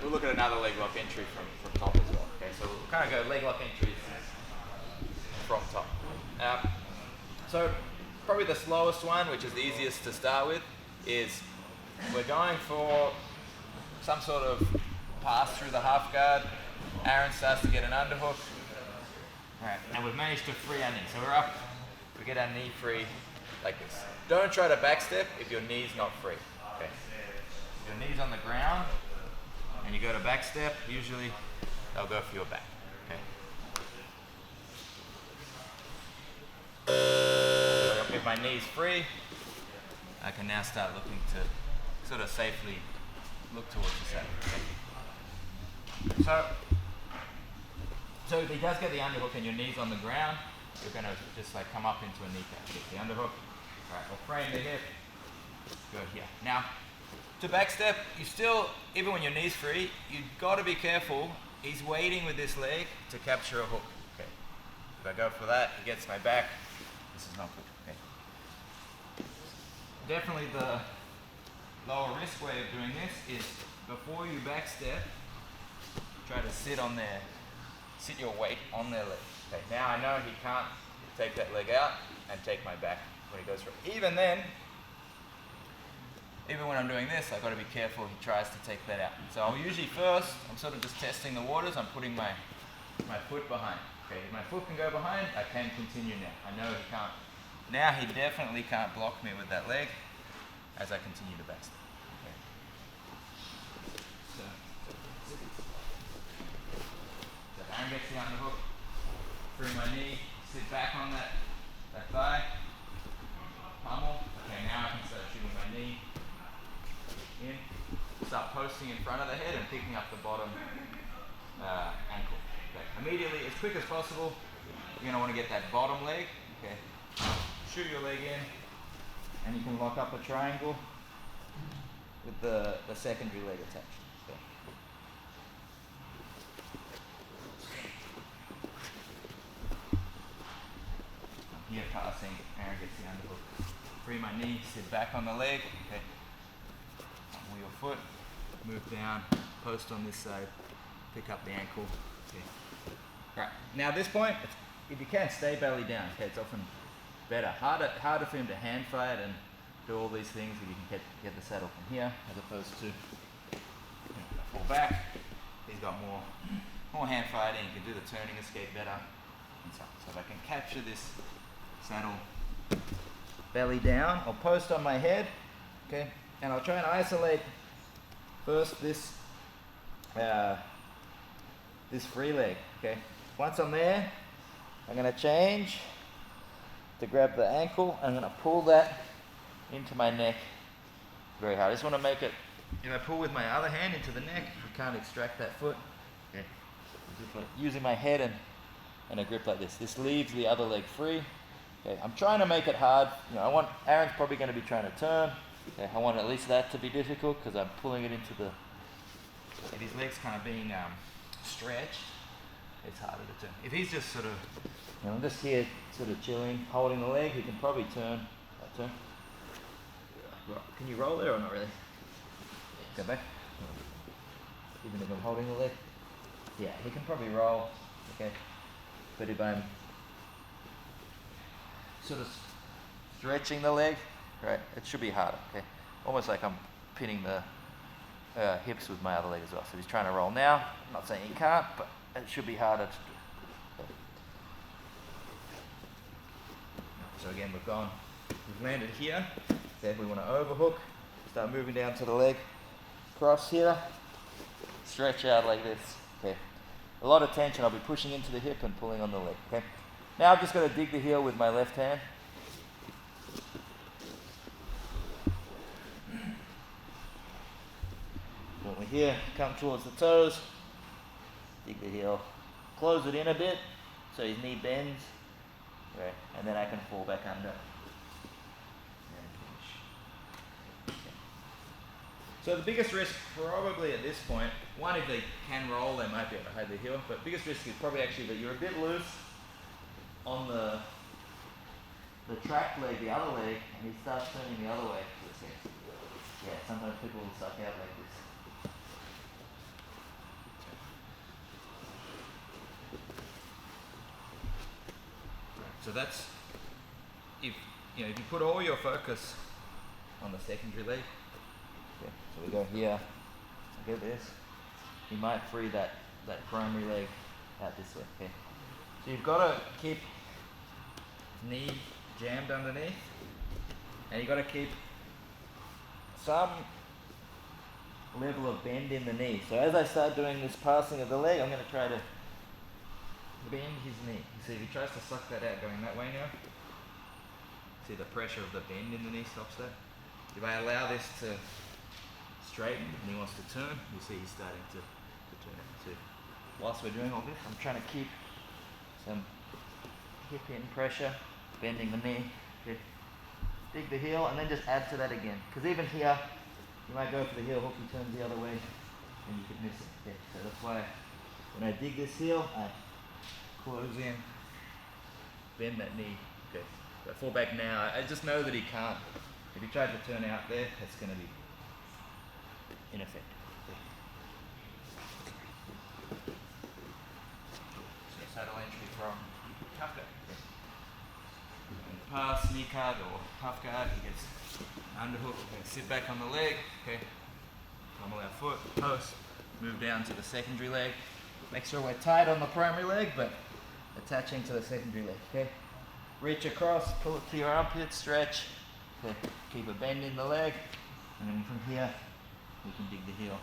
we'll look at another leg lock entry from top as well. Okay, so we'll kind of go leg lock entries from top. So probably the slowest one, which is the easiest to start with, is we're going for some sort of pass through the half guard. Aaron starts to get an underhook. Alright, and we've managed to free our knee. So we're up, we get our knee free like this. Don't try to backstep if your knee's not free. Okay. If your knee's on the ground and you go to backstep, usually they'll go for your back. Okay. So if my knee's free, I can now start looking to sort of safely look towards the saddle. Okay. So if he does get the underhook and your knee's on the ground, you're going to just like come up into a kneecap. Get the underhook. Alright, we'll frame the hip. Go here. Now, to backstep, you still, even when your knee's free, you've got to be careful. He's waiting with this leg to capture a hook. Okay. If I go for that, he gets my back. This is not good. Okay. Definitely the lower risk way of doing this is before you backstep, try to sit your weight on their leg. Okay, now I know he can't take that leg out and take my back when he goes for it. Even then, even when I'm doing this, I've got to be careful he tries to take that out. So I'll usually first, I'm sort of just testing the waters, I'm putting my foot behind. Okay, if my foot can go behind, I can continue now. I know he can't. Now he definitely can't block me with that leg as I continue to backstep. Okay. So Aaron gets the underhook, through my knee, sit back on that thigh, pummel. Okay, now I can start shooting my knee in, start posting in front of the head and picking up the bottom ankle. Okay, immediately, as quick as possible, you're going to want to get that bottom leg. Okay, shoot your leg in, and you can lock up a triangle with the secondary leg attached. Okay. Here passing, Aaron gets the underhook. Free my knee, sit back on the leg. Okay. Pull your foot, move down, post on this side, pick up the ankle. Okay. Right. Now at this point, if you can, stay belly down. Okay, it's often better. Harder for him to hand fight and do all these things if you can get the saddle from here, as opposed to fall back. He's got more hand fighting. You can do the turning escape better. And so if I can capture this saddle belly down, I'll post on my head, okay, and I'll try and isolate first this free leg, okay. Once I'm there, I'm going to change to grab the ankle. I'm going to pull that into my neck very hard. I just want to make it, if I pull with my other hand into the neck, I can't extract that foot. Okay. Using my head and a grip like this. This leaves the other leg free. Okay, I'm trying to make it hard. Aaron's probably going to be trying to turn. Okay, I want at least that to be difficult because I'm pulling it into if his leg's kind of being stretched, it's harder to turn. If he's just sort of, I'm just here sort of chilling, holding the leg, he can probably turn. Turn. Can you roll there or not really? Go back. Even if I'm holding the leg? Yeah, he can probably roll. Okay. But if I'm sort of stretching the leg, right, it should be harder, okay? Almost like I'm pinning the hips with my other leg as well. So he's trying to roll now. I'm not saying he can't, but it should be harder to do. Okay. So again, we've landed here. Then we want to overhook, start moving down to the leg, cross here, stretch out like this, okay? A lot of tension, I'll be pushing into the hip and pulling on the leg, okay? Now I'm just going to dig the heel with my left hand. When we're here, come towards the toes, dig the heel, close it in a bit so his knee bends, right? And then I can fall back under. So the biggest risk probably at this point, one, if they can roll, they might be able to hide the heel, but biggest risk is probably actually that you're a bit loose on the track leg, the other leg, and he starts turning the other way. Yeah, sometimes people will suck out like this. So that's, if you put all your focus on the secondary leg. Okay, so we go here, look at this. You might free that primary leg out this way. Okay. So you've got to keep knee jammed underneath, and you've got to keep some level of bend in the knee. So as I start doing this passing of the leg, I'm going to try to bend his knee. You see, if he tries to suck that out going that way now, see the pressure of the bend in the knee stops that. If I allow this to straighten and he wants to turn, you see he's starting to turn. So whilst we're doing all this, I'm trying to keep some hip in pressure, bending the knee. Okay. Dig the heel and then just add to that again. Because even here, you might go for the heel hook, he turns the other way and you could miss it. Okay. So that's why when I dig this heel, I close in, bend that knee. Okay. So I fall back now. I just know that he can't. If he tries to turn out there, that's going to be ineffective. Okay. So saddle entry from cuff guard. Okay. Pass, knee guard or cuff guard, he gets underhook. Okay. Sit back on the leg. Okay. Pummel our foot, post, move down to the secondary leg. Make sure we're tight on the primary leg, but attaching to the secondary leg. Okay. Reach across, pull it to your armpit, stretch. Okay. Keep a bend in the leg, and then from here we can dig the heel.